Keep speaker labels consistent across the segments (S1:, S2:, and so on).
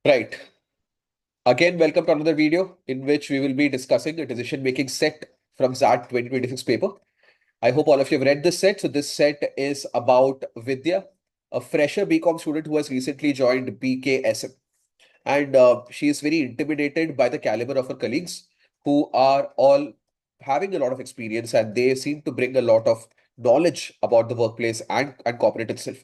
S1: Right. Again, welcome to another video in which we will be discussing a decision-making set from XAT 2026 paper. I hope all of you have read this set. So this set is about Vidya, a fresher BCom student who has recently joined BKSM. And she is very intimidated by the caliber of her colleagues who are all having a lot of experience and they seem to bring a lot of knowledge about the workplace and corporate itself.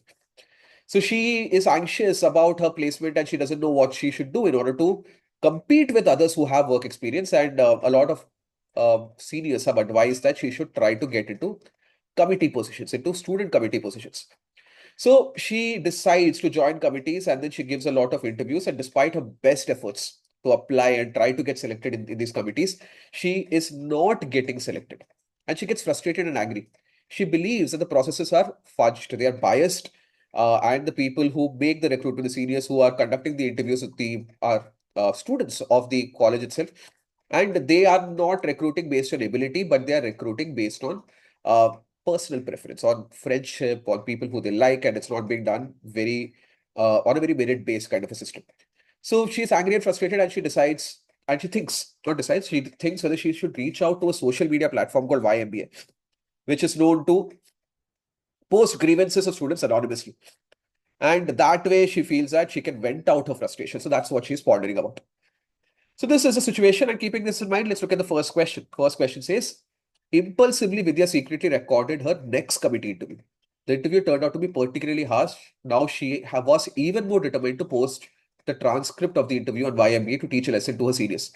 S1: So she is anxious about her placement and she doesn't know what she should do in order to compete with others who have work experience. And a lot of seniors have advised that she should try to get into committee positions, into student committee positions. So she decides to join committees and then she gives a lot of interviews. And despite her best efforts to apply and try to get selected in these committees, she is not getting selected. And she gets frustrated and angry. She believes that the processes are fudged, they are biased, and the people who make the recruitment, the seniors who are conducting the interviews with the are students of the college itself, and they are not recruiting based on ability, but they are recruiting based on uh, personal preference, on friendship, on people who they like, and it's not being done very on a very merit-based kind of a system. So she's angry and frustrated, and she decides, and she thinks, not decides, she thinks whether she should reach out to a social media platform called YMBA, which is known to post grievances of students anonymously. And that way, she feels that she can vent out her frustration. So that's what she's pondering about. So this is a situation, and keeping this in mind, let's look at the first question. First question says, impulsively, Vidya secretly recorded her next committee interview. The interview turned out to be particularly harsh. Now she was even more determined to post the transcript of the interview on YMBA to teach a lesson to her seniors.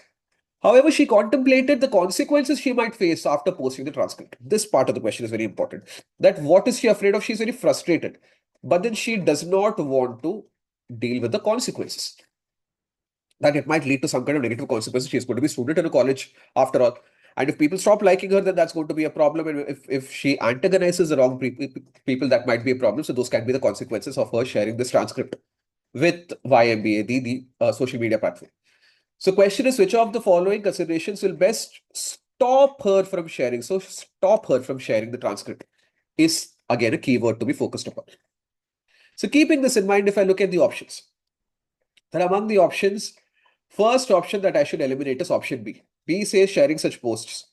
S1: However, she contemplated the consequences she might face after posting the transcript. This part of the question is very important. That what is she afraid of? She's very frustrated. But then she does not want to deal with the consequences. That it might lead to some kind of negative consequences. She's going to be a student in a college after all. And if people stop liking her, then that's going to be a problem. And if she antagonizes the wrong people, that might be a problem. So those can be the consequences of her sharing this transcript with YMBA, the social media platform. So question is, which of the following considerations will best stop her from sharing? So stop her from sharing the transcript is again a keyword to be focused upon. So keeping this in mind, if I look at the options, then among the options, first option that I should eliminate is option B. B says sharing such posts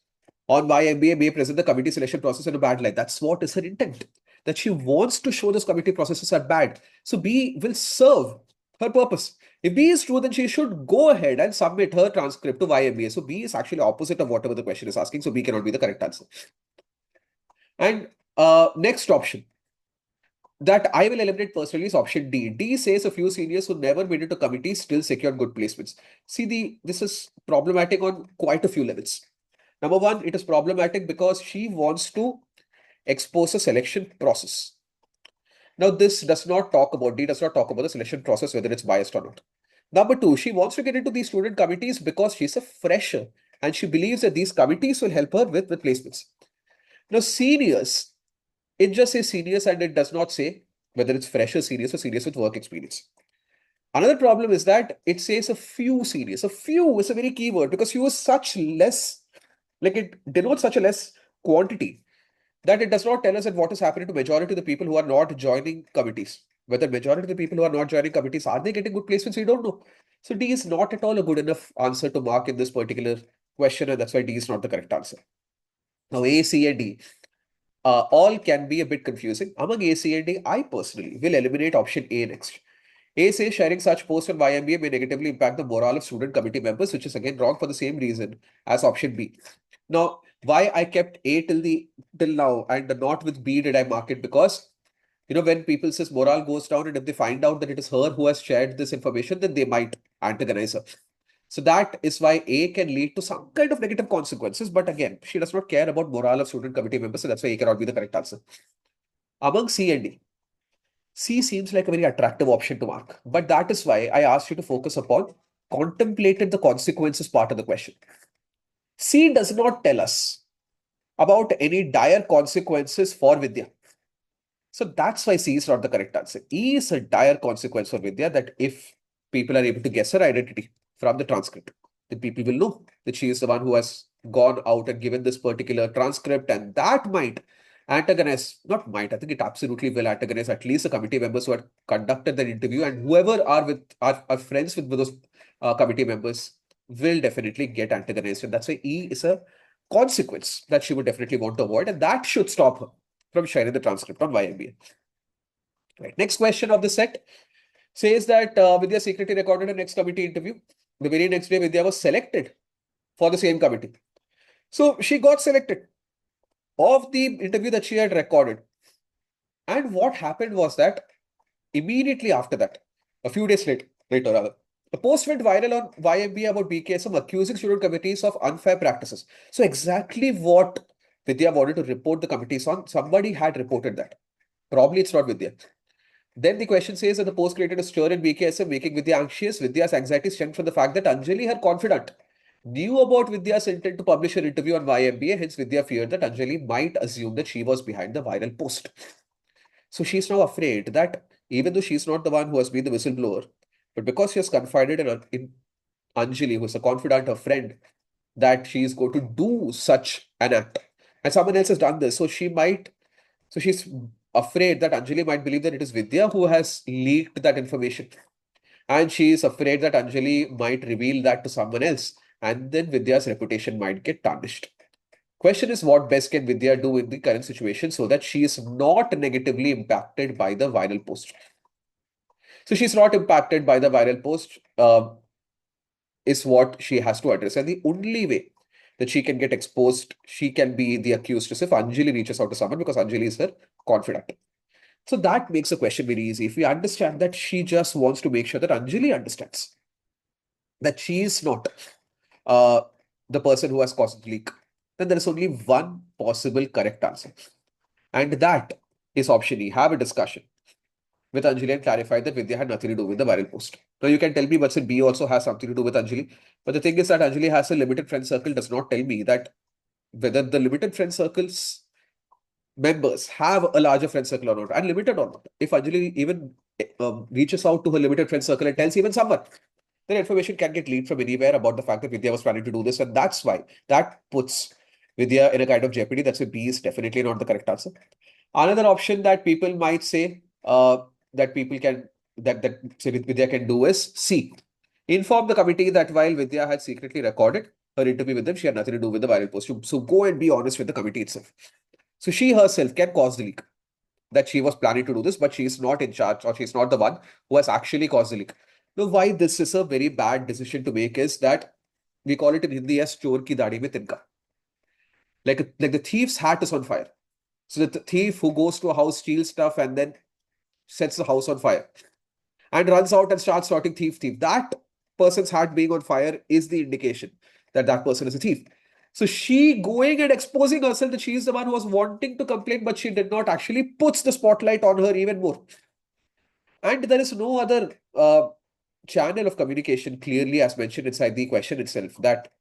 S1: on my MBA may present the committee selection process in a bad light. That's what is her intent. That she wants to show those committee processes are bad. So B will serve her purpose. If B is true, then she should go ahead and submit her transcript to YMBA. So B is actually opposite of whatever the question is asking. So B cannot be the correct answer. And next option that I will eliminate personally is option D. D says a few seniors who never made it to committee still secured good placements. See, this is problematic on quite a few levels. Number one, it is problematic because she wants to expose a selection process. Now, this does not talk about, D does not talk about the selection process, whether it's biased or not. Number two, she wants to get into these student committees because she's a fresher and she believes that these committees will help her with placements. Now, seniors, it just says seniors and it does not say whether it's fresher seniors or seniors with work experience. Another problem is that it says a few seniors. A few is a very key word because few is such less, like it denotes such a less quantity that it does not tell us that what is happening to majority of the people who are not joining committees. Whether majority of the people who are not joining committees, are they getting good placements? We don't know. So D is not at all a good enough answer to mark in this particular question, and that's why D is not the correct answer. Now A, C, and D all can be a bit confusing. Among A, C, and D, I personally will eliminate option A next. A says sharing such posts on YMBA may negatively impact the morale of student committee members, which is again wrong for the same reason as option B. Now, why I kept A till now and not with B did I mark it? Because when people says morale goes down and if they find out that it is her who has shared this information, then they might antagonize her. So that is why A can lead to some kind of negative consequences. But again, she does not care about morale of student committee members, so that's why A cannot be the correct answer. Among C and D, C seems like a very attractive option to mark. But that is why I asked you to focus upon contemplated the consequences part of the question. C does not tell us about any dire consequences for Vidya. So that's why C is not the correct answer. E is a dire consequence for Vidya that if people are able to guess her identity from the transcript, then people will know that she is the one who has gone out and given this particular transcript, and that might antagonize, not might, I think it absolutely will antagonize at least the committee members who had conducted that interview, and whoever are friends with those committee members will definitely get antagonized. And that's why E is a consequence that she would definitely want to avoid, and that should stop her from sharing the transcript on YMBA. Right. Next question of the set says that Vidya secretly recorded a next committee interview. The very next day, Vidya was selected for the same committee. So she got selected of the interview that she had recorded. And what happened was that immediately after that, a few days later rather, a post went viral on YMB about BKSM accusing student committees of unfair practices. So exactly what Vidya wanted to report the committees on, somebody had reported that. Probably it's not Vidya. Then the question says that the post created a stir in BKSM, making Vidya anxious. Vidya's anxiety stemmed from the fact that Anjali, her confidant, knew about Vidya's intent to publish her interview on YMBA. Hence, Vidya feared that Anjali might assume that she was behind the viral post. So she's now afraid that even though she's not the one who has been the whistleblower, but because she has confided in Anjali, who is a confidant, her friend, that she is going to do such an act, and someone else has done this, so she's afraid that Anjali might believe that it is Vidya who has leaked that information. And she is afraid that Anjali might reveal that to someone else, and then Vidya's reputation might get tarnished. Question is, what best can Vidya do in the current situation so that she is not negatively impacted by the viral post? So she's not impacted by the viral post, is what she has to address. And the only way that she can get exposed, she can be the accused, is if Anjali reaches out to someone, because Anjali is her confidant. So that makes the question very easy. If we understand that she just wants to make sure that Anjali understands that she is not uh, the person who has caused the leak, then there is only one possible correct answer. And that is option E. Have a discussion with Anjali and clarify that Vidya had nothing to do with the viral post. Now you can tell me, but B also has something to do with Anjali. But the thing is that Anjali has a limited friend circle does not tell me that whether the limited friend circles members have a larger friend circle or not, unlimited or not. If Anjali even reaches out to her limited friend circle and tells even someone, then information can get leaked from anywhere about the fact that Vidya was planning to do this. And that's why that puts Vidya in a kind of jeopardy. That's why B is definitely not the correct answer. Another option that people might say that people can, that say Vidya can do is C. Inform the committee that while Vidya had secretly recorded her interview with them, she had nothing to do with the viral post. So go and be honest with the committee itself. So she herself can cause the leak, that she was planning to do this, but she is not in charge, or she's not the one who has actually caused the leak. Now, why this is a very bad decision to make is that we call it in Hindi as chor ki dadi mein tinka. Like the thief's hat is on fire. So the thief who goes to a house, steals stuff, and then sets the house on fire and runs out and starts shouting thief. That person's hat being on fire is the indication that that person is a thief. So she going and exposing herself that she is the one who was wanting to complain, but she did not, actually puts the spotlight on her even more. And there is no other channel of communication clearly as mentioned inside the question itself that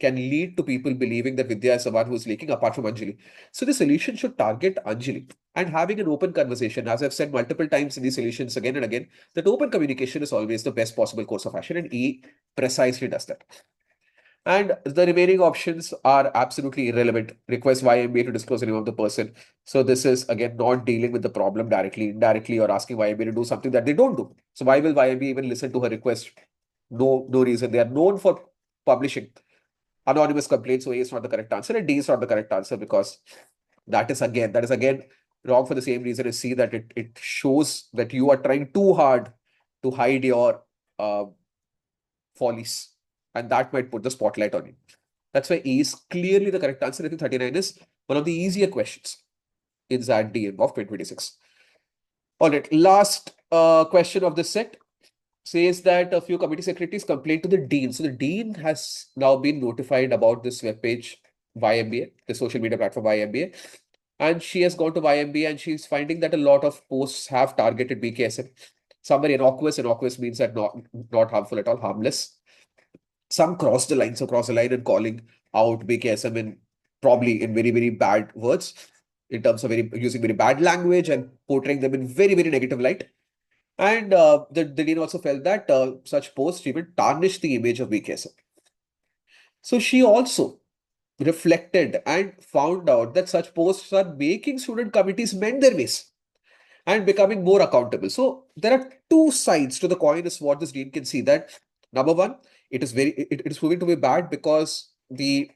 S1: can lead to people believing that Vidya is the one who is leaking apart from Anjali. So the solution should target Anjali and having an open conversation. As I've said multiple times in these solutions again and again, that open communication is always the best possible course of action, and E precisely does that. And the remaining options are absolutely irrelevant. Request YMBA to disclose the name of the person. So this is again not dealing with the problem directly, indirectly, or asking YMBA to do something that they don't do. So why will YMBA even listen to her request? No reason. They are known for publishing anonymous complaints. So A is not the correct answer, and D is not the correct answer, because that is again wrong for the same reason as C, that it shows that you are trying too hard to hide your follies, and that might put the spotlight on you. That's why E is clearly the correct answer. I think 39 is one of the easier questions in XAT DM of 2026. All right, last question of this set says that a few committee secretaries complained to the dean. So the dean has now been notified about this webpage YMBA, the social media platform YMBA. And she has gone to YMBA and she's finding that a lot of posts have targeted BKSM. Some are innocuous. Innocuous means that not harmful at all, harmless. Some cross the line. So cross the line and calling out BKSM in probably in very, very bad words, in terms of using very bad language and portraying them in very, very negative light. And the dean also felt that such posts even tarnish the image of BKSM. So she also reflected and found out that such posts are making student committees mend their ways and becoming more accountable. So there are two sides to the coin is what this dean can see that number one, it is proving to be bad because the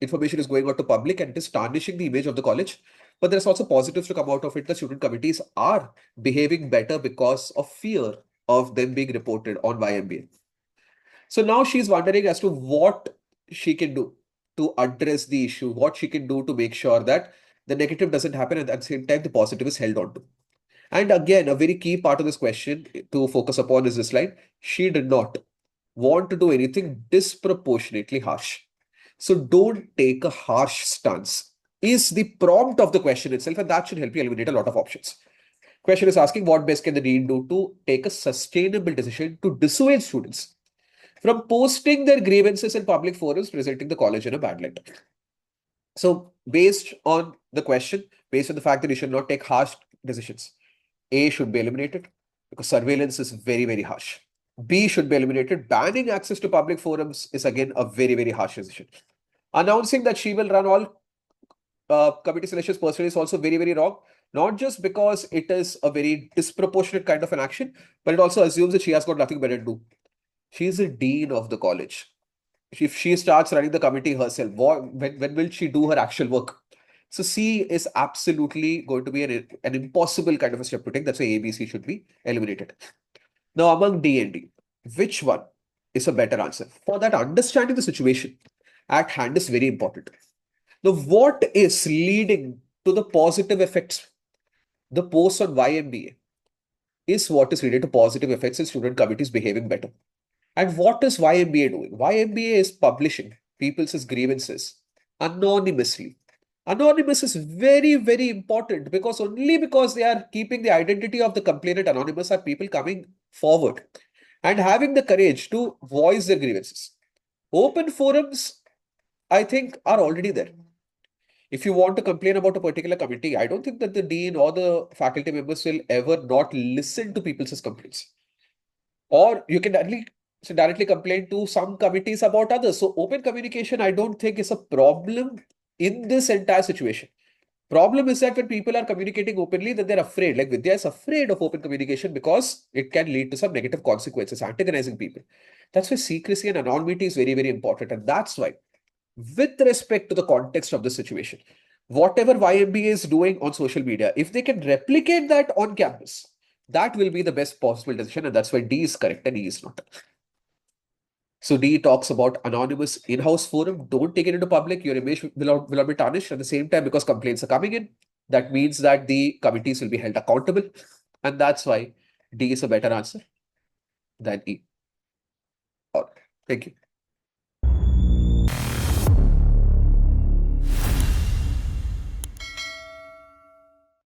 S1: information is going out to public and it is tarnishing the image of the college. But there's also positives to come out of it. The student committees are behaving better because of fear of them being reported on YMBA. So now she's wondering as to what she can do to address the issue, what she can do to make sure that the negative doesn't happen and at the same time the positive is held on to. And again, a very key part of this question to focus upon is this line. She did not want to do anything disproportionately harsh. So don't take a harsh stance, is the prompt of the question itself, and that should help you eliminate a lot of options. Question is asking what best can the dean do to take a sustainable decision to dissuade students from posting their grievances in public forums, presenting the college in a bad light. So based on the question, based on the fact that you should not take harsh decisions, A should be eliminated because surveillance is very, very harsh. B should be eliminated. Banning access to public forums is again a very, very harsh decision. Announcing that she will run all committee selections personally is also very, very wrong. Not just because it is a very disproportionate kind of an action, but it also assumes that she has got nothing better to do. She is a dean of the college. If she starts running the committee herself, when will she do her actual work? So C is absolutely going to be an impossible kind of a step to take. That's why ABC should be eliminated. Now, among D and D, which one is a better answer? For that, understanding the situation at hand is very important. Now, what is leading to the positive effects? The post on YMBA is what is leading to positive effects in student committees behaving better. And what is YMBA doing? YMBA is publishing people's grievances anonymously. Anonymous is very, very important because only because they are keeping the identity of the complainant anonymous are people coming forward and having the courage to voice their grievances. Open forums, I think, are already there. If you want to complain about a particular committee, I don't think that the dean or the faculty members will ever not listen to people's complaints. Or you can directly complain to some committees about others. So open communication, I don't think is a problem in this entire situation. Problem is that when people are communicating openly, then they're afraid. Like Vidya is afraid of open communication because it can lead to some negative consequences, antagonizing people. That's why secrecy and anonymity is very, very important. And that's why, with respect to the context of the situation, whatever YMBA is doing on social media, if they can replicate that on campus, that will be the best possible decision. And that's why D is correct and E is not. So D talks about anonymous in-house forum. Don't take it into public. Your image will not be tarnished. At the same time, because complaints are coming in, that means that the committees will be held accountable. And that's why D is a better answer than E. All right. Thank you.